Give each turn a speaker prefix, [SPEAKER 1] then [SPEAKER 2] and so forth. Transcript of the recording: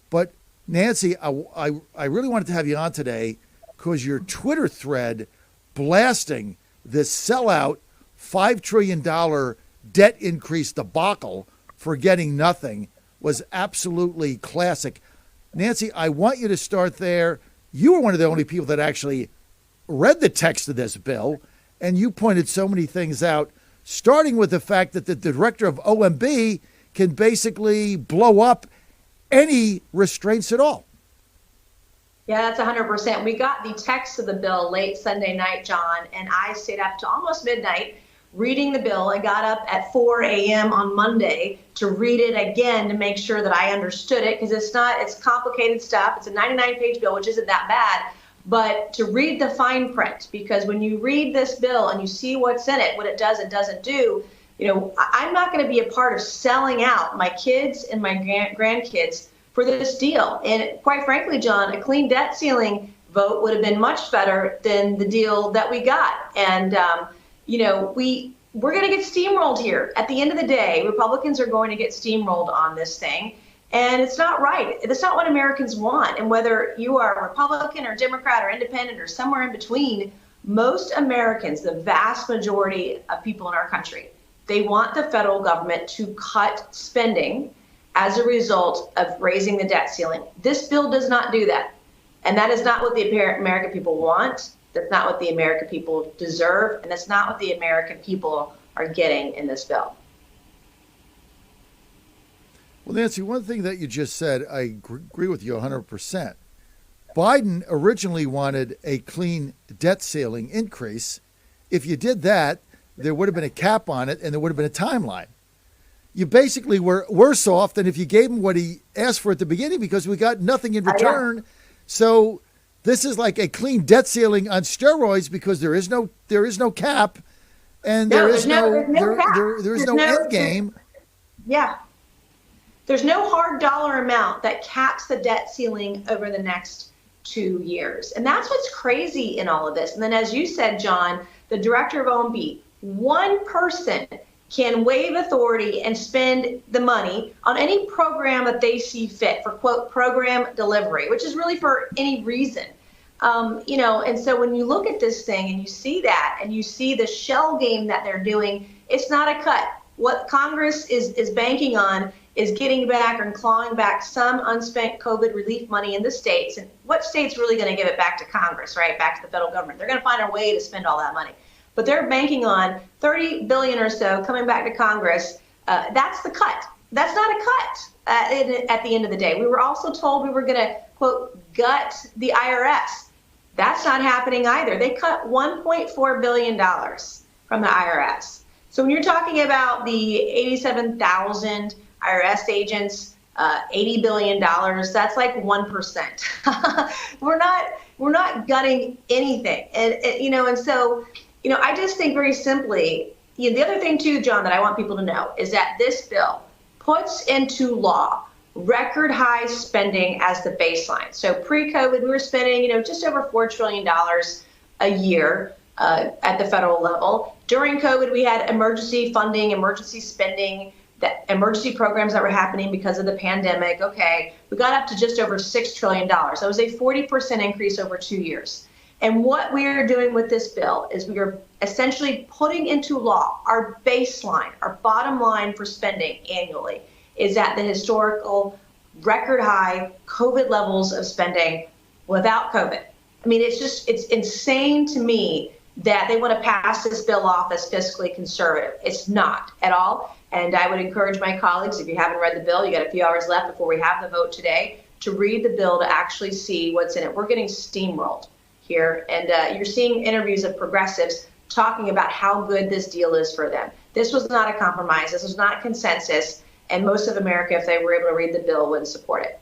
[SPEAKER 1] But Nancy, I really wanted to have you on today because your Twitter thread blasting this sellout $5 trillion debt increase debacle for getting nothing was absolutely classic. Nancy, I want you to start there. You were one of the only people that actually read the text of this bill, and you pointed so many things out, starting with the fact that the director of OMB can basically blow up any restraints at all.
[SPEAKER 2] Yeah, that's 100%. We got the text of the bill late Sunday night, John, and I stayed up to almost midnight reading the bill. I got up at 4 a.m. on Monday to read it again to make sure that I understood it, because it's complicated stuff. It's a 99-page bill, which isn't that bad, but to read the fine print, because when you read this bill and you see what's in it, what it does and doesn't do, I'm not going to be a part of selling out my kids and my grandkids for this deal. And quite frankly, John, a clean debt ceiling vote would have been much better than the deal that we got. And, we're going to get steamrolled here. At the end of the day, Republicans are going to get steamrolled on this thing. And it's not right. That's not what Americans want. And whether you are a Republican or Democrat or independent or somewhere in between, most Americans, the vast majority of people in our country, they want the federal government to cut spending as a result of raising the debt ceiling. This bill does not do that. And that is not what the American people want. That's not what the American people deserve. And that's not what the American people are getting in this bill.
[SPEAKER 1] Well, Nancy, one thing that you just said, I agree with you 100%. Biden originally wanted a clean debt ceiling increase. If you did that, there would have been a cap on it and there would have been a timeline. You basically were worse off than if you gave him what he asked for at the beginning, because we got nothing in return. So this is like a clean debt ceiling on steroids, because there is no cap, and there is no end game.
[SPEAKER 2] Yeah. There's no hard dollar amount that caps the debt ceiling over the next 2 years. And that's what's crazy in all of this. And then, as you said, John, the director of OMB, one person can waive authority and spend the money on any program that they see fit for, quote, program delivery, which is really for any reason. And so when you look at this thing and you see that and you see the shell game that they're doing, it's not a cut. What Congress is banking on is getting back and clawing back some unspent COVID relief money in the states. And what state's really going to give it back to Congress, right? Back to the federal government. They're going to find a way to spend all that money. But they're banking on $30 billion or so coming back to Congress. That's the cut. That's not a cut at the end of the day. We were also told we were going to, quote, gut the IRS. That's not happening either. They cut $1.4 billion from the IRS. So when you're talking about the 87,000 IRS agents, $80 billion, that's like 1%. We're not gutting anything. And so I just think very simply, the other thing too, John, that I want people to know is that this bill puts into law record high spending as the baseline. So pre-COVID, we were spending, just over $4 trillion a year at the federal level. During COVID, we had emergency funding, emergency spending, that emergency programs that were happening because of the pandemic. Okay, we got up to just over $6 trillion. That was a 40% increase over 2 years. And what we are doing with this bill is we are essentially putting into law our baseline, our bottom line for spending annually is at the historical record high COVID levels of spending without COVID. I mean, it's insane to me that they want to pass this bill off as fiscally conservative. It's not at all. And I would encourage my colleagues, if you haven't read the bill, you got a few hours left before we have the vote today, to read the bill to actually see what's in it. We're getting steamrolled here. And you're seeing interviews of progressives talking about how good this deal is for them. This was not a compromise. This was not consensus. And most of America, if they were able to read the bill, wouldn't support it.